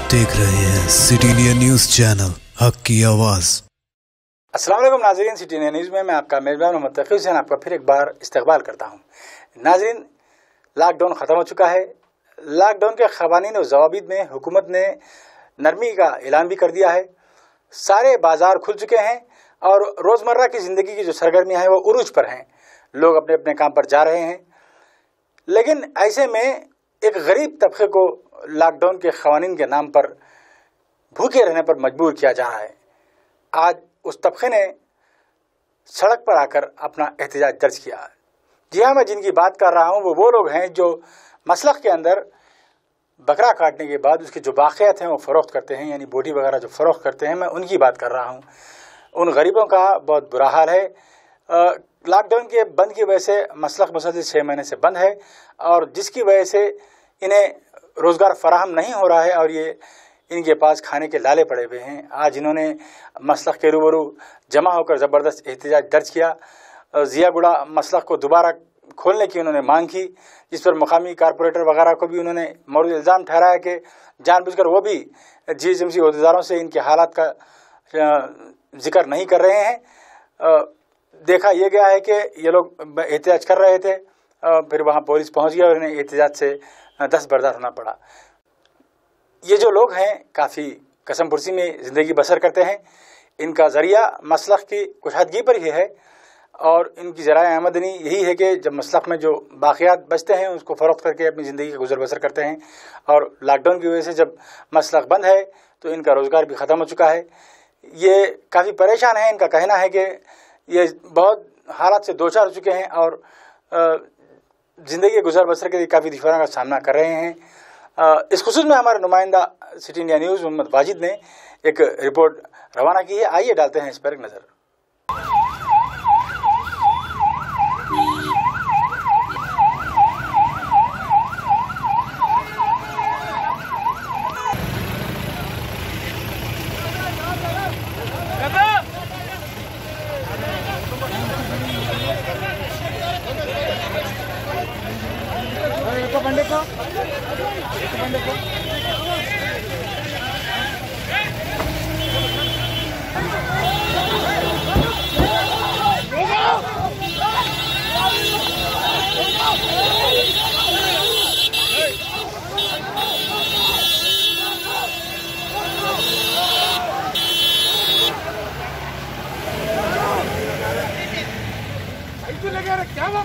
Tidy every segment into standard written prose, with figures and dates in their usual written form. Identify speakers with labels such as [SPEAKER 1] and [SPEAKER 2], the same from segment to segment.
[SPEAKER 1] आप देख रहे हैं सिटी इंडिया न्यूज चैनल, हक की आवाज।
[SPEAKER 2] अस्सलाम वालेकुम नाज़रीन, सिटी इंडिया न्यूज़ में मैं आपका मेज़बान मोहम्मद तक़ी हुसैन आपका फिर एक बार इस्तकबाल करता हूँ। नाज़रीन, लॉकडाउन ख़त्म हो चुका है। लॉकडाउन के क़वानीन और ज़वाबित में हुकूमत ने नरमी का ऐलान भी कर दिया है। सारे बाज़ार खुल चुके हैं और रोज़मर्रा की ज़िंदगी की जो सरगर्मियाँ हैं वो उरूज पर हैं। लोग अपने अपने काम पर जा रहे हैं, लेकिन ऐसे में एक गरीब तबके को लॉकडाउन के क़वानीन के नाम पर भूखे रहने पर मजबूर किया जा रहा है। आज उस तबके ने सड़क पर आकर अपना एहतजाज दर्ज किया। जी हाँ, मैं जिनकी बात कर रहा हूँ वो लोग हैं जो मसलख के अंदर बकरा काटने के बाद उसके जो बाक़ियात हैं वो फ़रोख्त करते हैं, यानी बोटी वगैरह जो फ़रोख्त करते हैं, मैं उनकी बात कर रहा हूँ। उन गरीबों का बहुत बुरा हाल है। लॉकडाउन के बंद की वजह से मसलख मुसलसल 6 महीने से बंद है और जिसकी वजह से इन्हें रोज़गार फराहम नहीं हो रहा है और ये इनके पास खाने के लाले पड़े हुए हैं। आज इन्होंने मसलख के रूबरू जमा होकर ज़बरदस्त एहतजाज दर्ज किया। ज़ियागुड़ा मसलख को दोबारा खोलने की उन्होंने मांग की, जिस पर मकामी कारपोरेटर वगैरह को भी उन्होंने मौरूद इल्ज़ाम ठहराया कि जानबूझकर वो भी GHMC अहदेदारों से इनके हालात का जिक्र नहीं कर रहे हैं। देखा यह गया है कि ये लोग एहतजाज कर रहे थे, फिर वहाँ पुलिस पहुँच गया और इन्हें एहतजाज से दस्तबरदार होना पड़ा। ये जो लोग हैं काफ़ी कसम पुरसी में ज़िंदगी बसर करते हैं। इनका ज़रिया मसलख की कुशहदगी पर ही है और इनकी ज़राए आमदनी यही है कि जब मसलख में जो बाक़ियात बचते हैं उसको फ़रोख्त करके अपनी ज़िंदगी का गुजर बसर करते हैं। और लॉकडाउन की वजह से जब मसलख बंद है तो इनका रोज़गार भी ख़त्म हो चुका है। ये काफ़ी परेशान हैं। इनका कहना है कि ये बहुत हालात से दो चार हो चुके हैं और ज़िंदगी गुजर बसर के लिए काफ़ी दुश्वारियों का सामना कर रहे हैं। इस खुसूस में हमारे नुमाइंदा city India news Mohammad Wajid ने एक रिपोर्ट रवाना की है। आइए डालते हैं इस पर एक नज़र।
[SPEAKER 3] क्या वो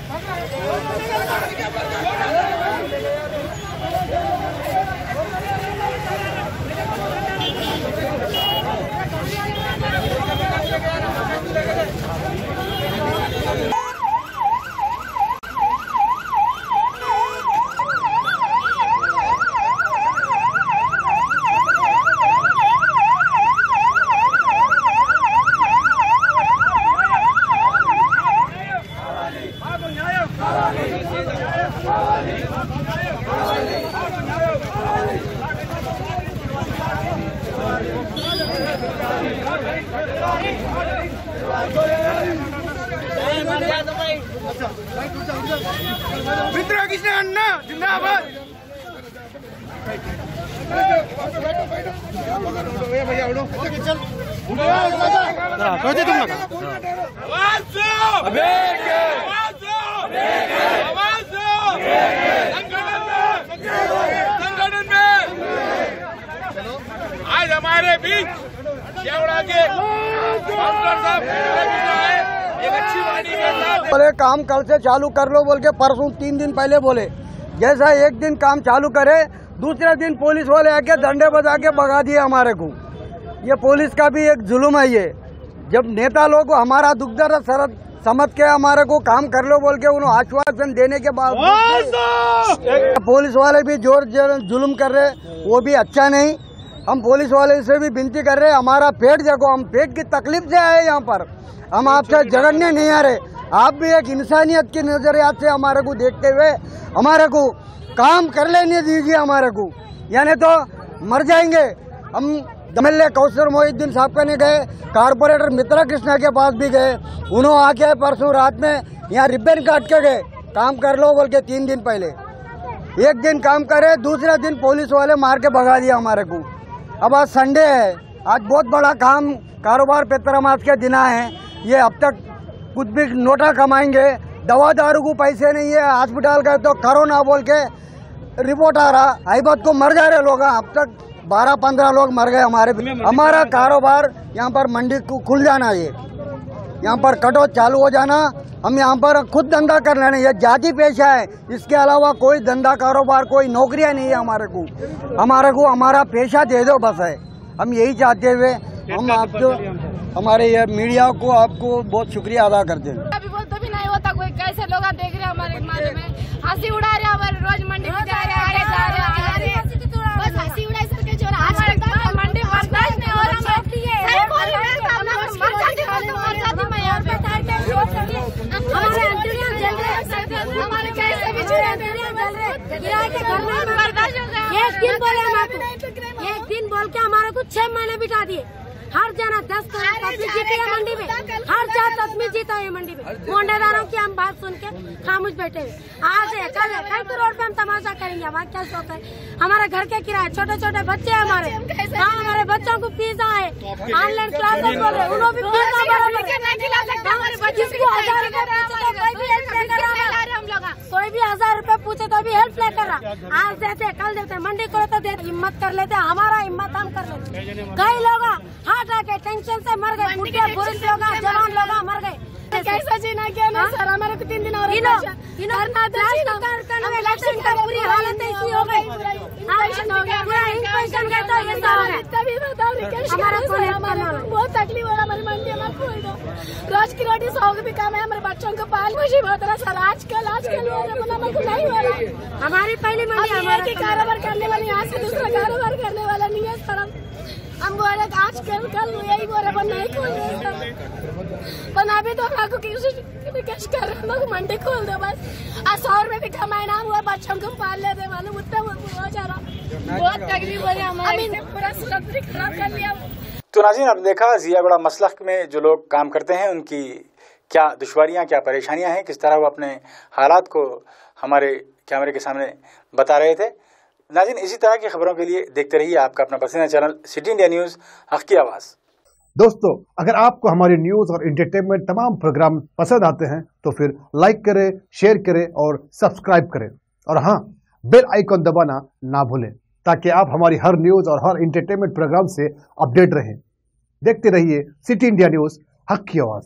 [SPEAKER 3] मित्र कृष्ण अन्ना जिंदाबाद। भैया उड़ो चल तुम संगठन में आज हमारे बीच के एक अच्छी वाणी के साथ
[SPEAKER 4] बोले काम कल से चालू कर लो बोल के परसों 3 दिन पहले बोले। जैसा एक दिन काम चालू करे दूसरे दिन पुलिस वाले आके डंडे बजा के भगा दिए हमारे को। ये पुलिस का भी एक जुल्म है। ये जब नेता लोग हमारा दुख दर्द सरद समझ के हमारे को काम कर लो बोल के उन्होंने आश्वासन देने के बाद पुलिस वाले भी जोर जुल्म कर रहे, वो भी अच्छा नहीं। हम पुलिस वाले से भी विनती कर रहे, हमारा पेट देखो, हम पेट की तकलीफ से आए यहाँ पर, हम आपसे झगड़ने नहीं आ रहे। आप भी एक इंसानियत की नजरियात से हमारे को देखते हुए हमारे को काम कर लेने दीजिए हमारे को, यानी तो मर जाएंगे हम। MLA कौसर मोहिद्दीन साहब का नहीं गए, कारपोरेटर मित्रा कृष्णा के पास भी गए, उन्होंने आके परसों रात में यहाँ रिबन काट के गए काम कर लो बोल के। 3 दिन पहले एक दिन काम करे, दूसरा दिन पुलिस वाले मार के भगा दिया हमारे को। अब आज संडे है, आज बहुत बड़ा काम कारोबार पेतरामास के दिन है। ये अब तक कुछ भी नोटा कमाएंगे, दवा दारू को पैसे नहीं है, हॉस्पिटल गए तो कोरोना बोल के रिपोर्ट आ रहा, आईबत को मर जा रहे लोग। अब तक 12-15 लोग मर गए हमारा कारोबार यहाँ पर मंडी को खुल जाना, ये यहाँ पर कटौत चालू हो जाना, हम यहाँ पर खुद धंधा कर लेना। ये जाति पेशा है, इसके अलावा कोई धंधा कारोबार कोई नौकरियाँ नहीं है हमारे को हमारा पेशा दे दो बस है। हम यही चाहते हुए हम आपको हमारे ये मीडिया को आपको बहुत शुक्रिया अदा करते हैं।
[SPEAKER 5] अभी बोलते भी नहीं होता कोई, कैसे लोग देख रहे हैं हमारे बारे में, हंसी उड़ा रहे हमारे, रोज मंडी में जा रहे हैं, बस हंसी उड़ाई करके जो हमारे मंडी बर्दाश्त नहीं हो रहा हमारे कैसे भी एक दिन बोल के हमारे को 6 महीने बिठा दिए। हर जना 10 करोड़ जीते है मंडी में, हर 4 आदमी जीता है मंडी में। मोंडेदारों की हम बात सुन के खामोश बैठे हुए। आज है कल है, कल रोड पे हम तमाशा करेंगे, हमारा क्या शौक है। हमारे घर के किराए, छोटे छोटे बच्चे हैं हमारे, हाँ हमारे बच्चों को पिज्जा है, ऑनलाइन क्लासेस बोल रहे, उन्होंने भी पिज्जा कोई भी 1000 रुपए पूछे तो भी हेल्प नहीं कर रहा। आज देते कल देते, मंडी करो तो देते, हिम्मत कर लेते, हमारा हिम्मत हम कर लेते। कई लोग हार्ट अटैक टेंशन से मर गए, बुढ़े बुजुर्ग लोग जवान लोग मर गए। कैसा जीना क्या ना सर, हमारे को 3 दिन और पूरी हालत ऐसी हो गई, बहुत तकलीफ हो रहा हमारी मंडी। रोज की रोटी 100 भी कम है, हमारे बच्चों को पाल मुझे बहुत रहा सर। आजकल नहीं हो रहा। हमारी पहली मंडी हमारे कारोबार करने वाले, यहाँ से दूसरा कारोबार करने वाला नहीं है सर। हम बोले आजकल कल यही बोले पर नहीं खोल रहे, पर अभी तो आपको कैश कर रहे हैं, मंडी खोल दो बस। 100 रुपए भी कमाए ना हुआ, बच्चों को पाल लेते मालूम उतना हो जा रहा। बहुत तकलीफ हो रही है हमारी, पूरा सूरत खराब कर लिया।
[SPEAKER 2] तो नाज़रीन, आपने देखा जियागुड़ा मसलक में जो लोग काम करते हैं उनकी क्या दुश्वारियाँ, क्या परेशानियाँ हैं, किस तरह वो अपने हालात को हमारे कैमरे के सामने बता रहे थे। नाज़रीन, इसी तरह की खबरों के लिए देखते रहिए आपका अपना पसंदीदा चैनल सिटी इंडिया न्यूज़, हक़ की आवाज़।
[SPEAKER 6] दोस्तों, अगर आपको हमारे न्यूज़ और एंटरटेनमेंट तमाम प्रोग्राम पसंद आते हैं तो फिर लाइक करें, शेयर करें और सब्सक्राइब करें, और हाँ, बेल आइकन दबाना ना भूलें ताकि आप हमारी हर न्यूज़ और हर एंटरटेनमेंट प्रोग्राम से अपडेट रहें। देखते रहिए सिटी इंडिया न्यूज़, हक़ की आवाज़।